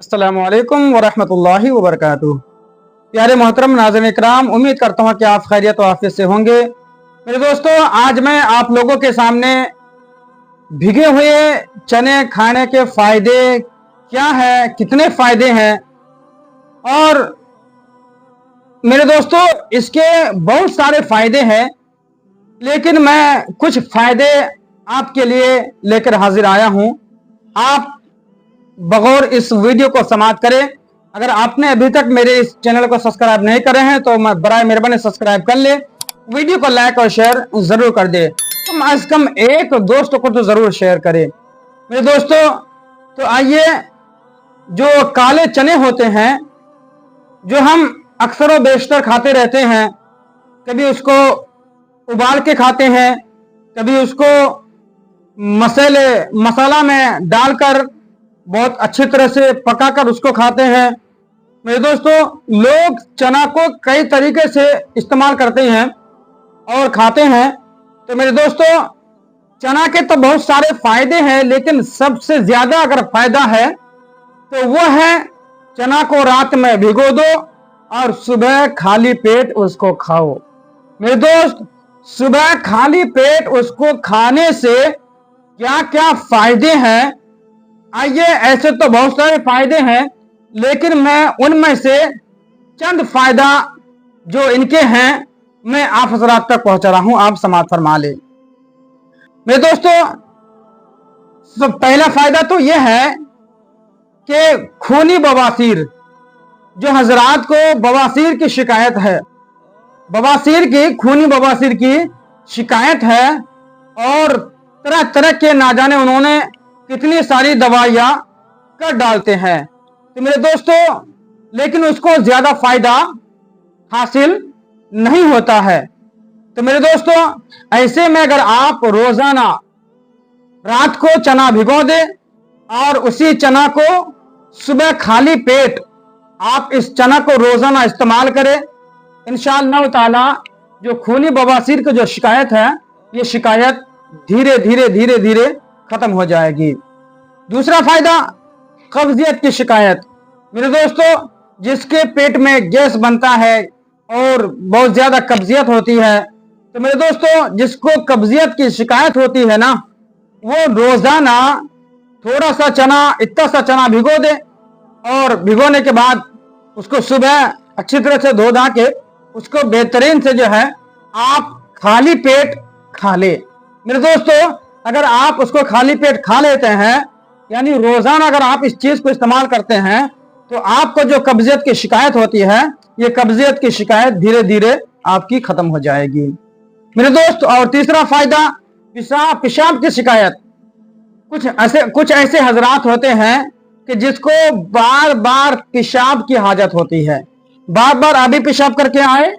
अस्सलामु अलैकुम वरहमतुल्लाहि वबरकातुहू। प्यारे मोहतरम नाज़रीन इकराम, उम्मीद करता हूँ कि आप खैरियत और आफियत से होंगे। मेरे दोस्तों, आज मैं आप लोगों के सामने भीगे हुए चने खाने के फायदे क्या है, कितने फायदे हैं और मेरे दोस्तों इसके बहुत सारे फायदे हैं, लेकिन मैं कुछ फायदे आपके लिए लेकर हाजिर आया हूं। आप बगौर इस वीडियो को समाप्त करें। अगर आपने अभी तक मेरे इस चैनल को सब्सक्राइब नहीं करे हैं तो मैं बराए मेहरबानी सब्सक्राइब कर ले, वीडियो को लाइक और शेयर जरूर कर दे। कम अज कम एक दोस्त को तो जरूर शेयर करें। मेरे दोस्तों, तो आइए, जो काले चने होते हैं जो हम अक्सर व बेशतर खाते रहते हैं, कभी उसको उबाल के खाते हैं, कभी उसको मसाला में डालकर बहुत अच्छी तरह से पकाकर उसको खाते हैं। मेरे दोस्तों, लोग चना को कई तरीके से इस्तेमाल करते हैं और खाते हैं। तो मेरे दोस्तों, चना के तो बहुत सारे फायदे हैं, लेकिन सबसे ज्यादा अगर फायदा है तो वो है चना को रात में भिगो दो और सुबह खाली पेट उसको खाओ। मेरे दोस्त, सुबह खाली पेट उसको खाने से क्या क्या फायदे हैं, आइए, ऐसे तो बहुत सारे फायदे हैं, लेकिन मैं उनमें से चंद फायदा जो इनके हैं मैं आप हजरात तक पहुंचा रहा हूं, आप समाअत फरमा लें। मेरे दोस्तों, पहला फायदा तो यह है कि खूनी बवासीर, जो हजरात को बवासीर की शिकायत है, खूनी बवासीर की शिकायत है और तरह तरह के ना जाने उन्होंने कितनी सारी दवाइयां कर डालते हैं, तो मेरे दोस्तों लेकिन उसको ज्यादा फायदा हासिल नहीं होता है। तो मेरे दोस्तों, ऐसे में अगर आप रोजाना रात को चना भिगो दे और उसी चना को सुबह खाली पेट आप इस चना को रोजाना इस्तेमाल करें, इंशाअल्लाह ताला जो खूनी बवासीर की जो शिकायत है, ये शिकायत धीरे धीरे धीरे धीरे खत्म हो जाएगी। दूसरा फायदा, कब्जियत की शिकायत। मेरे दोस्तों, जिसके पेट में गैस बनता है और बहुत ज्यादा कब्जियत होती है, तो मेरे दोस्तों जिसको कब्जियत की शिकायत होती है ना, वो रोजाना थोड़ा सा चना, इतना सा चना भिगो दे और भिगोने के बाद उसको सुबह अच्छी तरह से धो धा के उसको बेहतरीन से जो है आप खाली पेट खा ले। मेरे दोस्तों, अगर आप उसको खाली पेट खा लेते हैं, यानी रोजाना अगर आप इस चीज को इस्तेमाल करते हैं, तो आपको जो कब्जियत की शिकायत होती है, ये कब्जियत की शिकायत धीरे धीरे आपकी खत्म हो जाएगी। मेरे दोस्त, और तीसरा फायदा, पेशाब की शिकायत। कुछ ऐसे हजरात होते हैं कि जिसको बार बार पेशाब की हाजत होती है, बार बार अभी पेशाब करके आए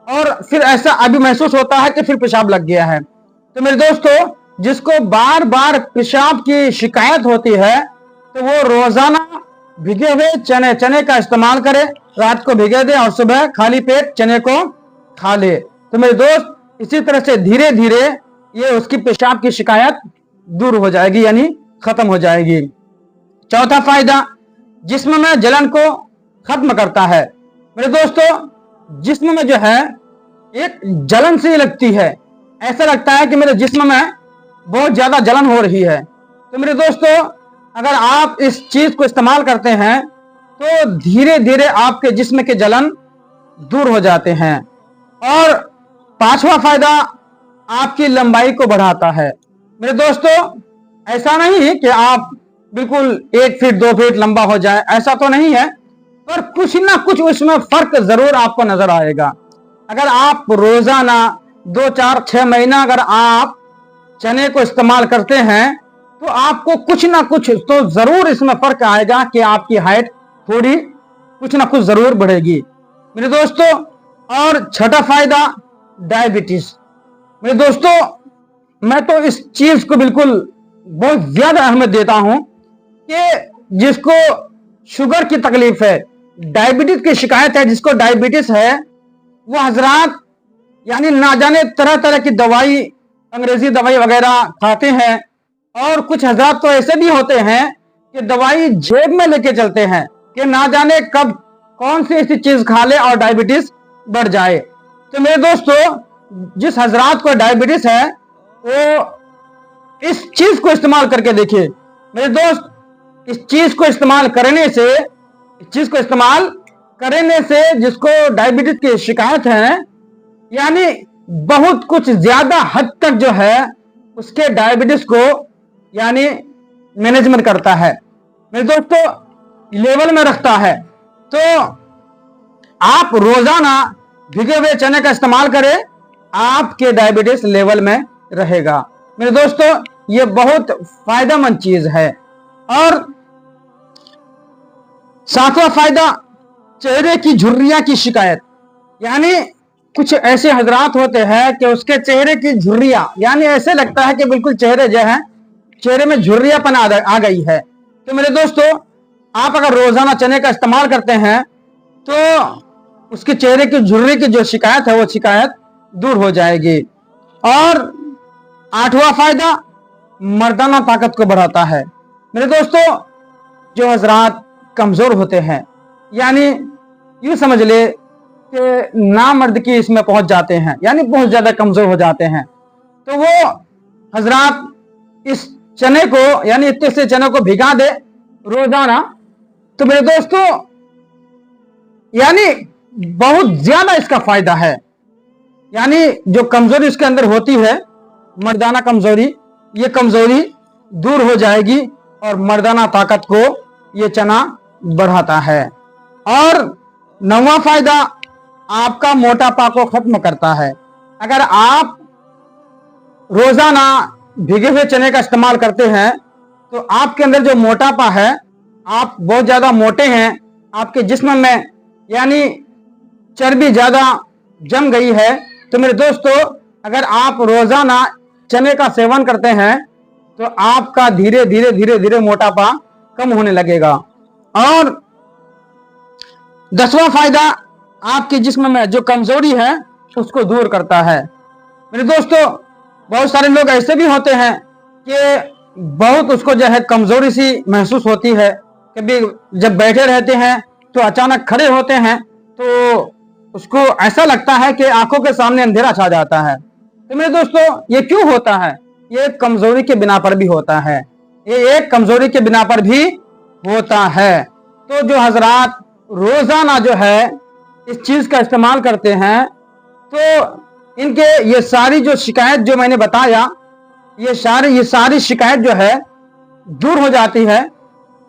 और फिर ऐसा अभी महसूस होता है कि फिर पेशाब लग गया है। तो मेरे दोस्तों, जिसको बार बार पेशाब की शिकायत होती है, तो वो रोजाना भिगे हुए चने का इस्तेमाल करे, रात को भिगे दे और सुबह खाली पेट चने को खा ले। तो मेरे दोस्त, इसी तरह से धीरे धीरे ये उसकी पेशाब की शिकायत दूर हो जाएगी, यानी खत्म हो जाएगी। चौथा फायदा, जिस्म में जलन को खत्म करता है। मेरे दोस्तों, जिस्म में जो है एक जलन सी लगती है, ऐसा लगता है कि मेरे जिस्म में बहुत ज्यादा जलन हो रही है। तो मेरे दोस्तों, अगर आप इस चीज को इस्तेमाल करते हैं तो धीरे धीरे आपके जिस्म के जलन दूर हो जाते हैं। और पांचवा फायदा, आपकी लंबाई को बढ़ाता है। मेरे दोस्तों, ऐसा नहीं कि आप बिल्कुल 1 फीट 2 फीट लंबा हो जाए, ऐसा तो नहीं है, पर कुछ ना कुछ उसमें फर्क जरूर आपको नजर आएगा। अगर आप रोजाना 2 4 6 महीना अगर आप चने को इस्तेमाल करते हैं, तो आपको कुछ ना कुछ तो जरूर इसमें फर्क आएगा कि आपकी हाइट थोड़ी कुछ ना कुछ जरूर बढ़ेगी। मेरे दोस्तों, और छठा फायदा, डायबिटीज। मेरे दोस्तों, मैं तो इस चीज को बिल्कुल बहुत ज्यादा अहमियत देता हूं कि जिसको शुगर की तकलीफ है, डायबिटीज की शिकायत है, जिसको डायबिटीज है, वो हजरात यानी ना जाने तरह तरह की दवाई, अंग्रेजी दवाई वगैरह खाते हैं। और कुछ हजरात तो ऐसे भी होते हैं कि दवाई जेब में लेके चलते हैं कि ना जाने कब कौन सी ऐसी चीज खा ले और डायबिटीज बढ़ जाए। तो मेरे दोस्तों, जिस हजरात को डायबिटीज है वो इस चीज को इस्तेमाल करके देखिए। मेरे दोस्त, इस चीज को इस्तेमाल करने से जिसको डायबिटीज की शिकायत है, यानी बहुत कुछ ज्यादा हद तक जो है उसके डायबिटीज को यानी मैनेजमेंट करता है, मेरे दोस्तों लेवल में रखता है। तो आप रोजाना भिगे हुए चने का इस्तेमाल करें, आपके डायबिटीज लेवल में रहेगा। मेरे दोस्तों, ये बहुत फायदेमंद चीज है। और सातवां फायदा, चेहरे की झुर्रियां की शिकायत। यानी कुछ ऐसे हजरात होते हैं कि उसके चेहरे की झुर्रियां, यानी ऐसे लगता है कि बिल्कुल चेहरे जो है, चेहरे में झुर्रियापन आ गई है। तो मेरे दोस्तों, आप अगर रोजाना चने का इस्तेमाल करते हैं तो उसके चेहरे की झुर्री की जो शिकायत है वो शिकायत दूर हो जाएगी। और आठवां फायदा, मर्दाना ताकत को बढ़ाता है। मेरे दोस्तों, जो हजरात कमजोर होते हैं, यानी यूं समझ ले कि नामर्द की इसमें पहुंच जाते हैं, यानी बहुत ज्यादा कमजोर हो जाते हैं, तो वो हजरात इस चने को यानी इतने से चने को भिगा दे रोजाना, तो मेरे दोस्तों यानी बहुत ज्यादा इसका फायदा है। यानी जो कमजोरी उसके अंदर होती है, मर्दाना कमजोरी, ये कमजोरी दूर हो जाएगी और मर्दाना ताकत को ये चना बढ़ाता है। और नौवां फायदा, आपका मोटापा को खत्म करता है। अगर आप रोजाना भिगे हुए चने का इस्तेमाल करते हैं तो आपके अंदर जो मोटापा है, आप बहुत ज्यादा मोटे हैं, आपके जिस्म में यानी चर्बी ज्यादा जम गई है, तो मेरे दोस्तों अगर आप रोजाना चने का सेवन करते हैं तो आपका धीरे धीरे मोटापा कम होने लगेगा। और 10वां फायदा, आपके जिस्म में जो कमजोरी है उसको दूर करता है। मेरे दोस्तों, बहुत सारे लोग ऐसे भी होते हैं कि बहुत उसको जो है कमजोरी सी महसूस होती है। कभी जब बैठे रहते हैं तो अचानक खड़े होते हैं तो उसको ऐसा लगता है कि आंखों के सामने अंधेरा छा जाता है। तो मेरे दोस्तों, ये क्यों होता है? ये कमजोरी के बिना पर भी होता है, ये एक कमजोरी के बिना पर भी होता है। तो जो हजरात रोजाना जो है इस चीज का इस्तेमाल करते हैं तो इनके ये सारी जो शिकायत जो मैंने बताया, ये सारी शिकायत जो है दूर हो जाती है।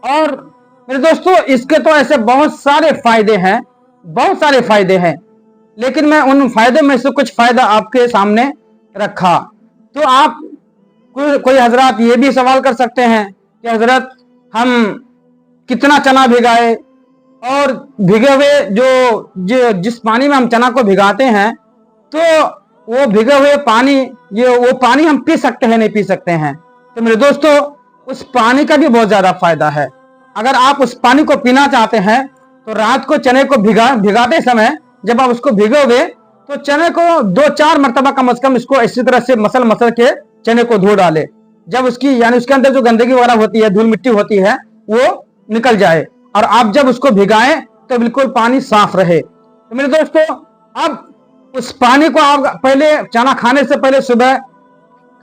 और मेरे दोस्तों, इसके तो ऐसे बहुत सारे फायदे हैं, लेकिन मैं उन फायदे में से कुछ फायदा आपके सामने रखा। तो आप कोई हजरात ये भी सवाल कर सकते हैं कि हजरत हम कितना चना भिगाए, और भिगे हुए जिस पानी में हम चना को भिगाते हैं तो वो भिगे हुए पानी, वो पानी हम पी सकते हैं नहीं पी सकते हैं? तो मेरे दोस्तों, उस पानी का भी बहुत ज्यादा फायदा है। अगर आप उस पानी को पीना चाहते हैं तो रात को चने को भिगाते समय जब आप उसको भिगोगे तो चने को 2-4 मरतबा कम से कम इसको इसी तरह से मसल के चने को धो डाले। जब उसकी यानी उसके अंदर जो गंदगी वगैरह होती है, धूल मिट्टी होती है, वो निकल जाए, और आप जब उसको भिगाएं तो बिल्कुल पानी साफ रहे। तो मेरे दोस्तों, अब उस पानी को आप पहले चना खाने से पहले सुबह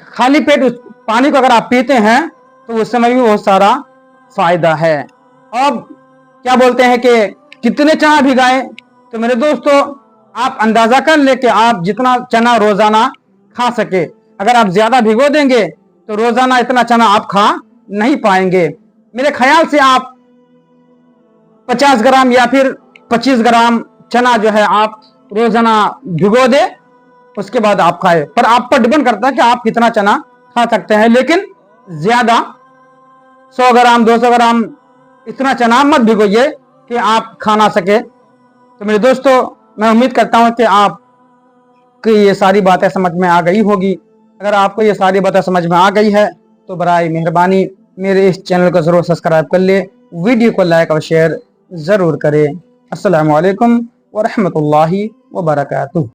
खाली पेट उस पानी को अगर आप पीते हैं तो उस समय भी बहुत सारा फायदा है। अब क्या बोलते हैं कि कितने चना भिगाएं? तो मेरे दोस्तों, आप अंदाजा कर ले कि आप जितना चना रोजाना खा सके। अगर आप ज्यादा भिगो देंगे तो रोजाना इतना चना आप खा नहीं पाएंगे। मेरे ख्याल से आप 50 ग्राम या फिर 25 ग्राम चना जो है आप रोजाना भिगो दे, उसके बाद आप खाए। पर आप पर डिपेंड करता है कि आप कितना चना खा सकते हैं, लेकिन ज्यादा 100 ग्राम 200 ग्राम इतना चना मत भिगोइए कि आप खा ना सके। तो मेरे दोस्तों, मैं उम्मीद करता हूं कि आपकी ये सारी बातें समझ में आ गई होगी। अगर आपको ये सारी बातें समझ में आ गई है तो बराए मेहरबानी मेरे इस चैनल को जरूर सब्सक्राइब कर ले, वीडियो को लाइक और शेयर जरूर करें। अस्सलामु अलैकुम व रहमतुल्लाहि व बरकातुहू।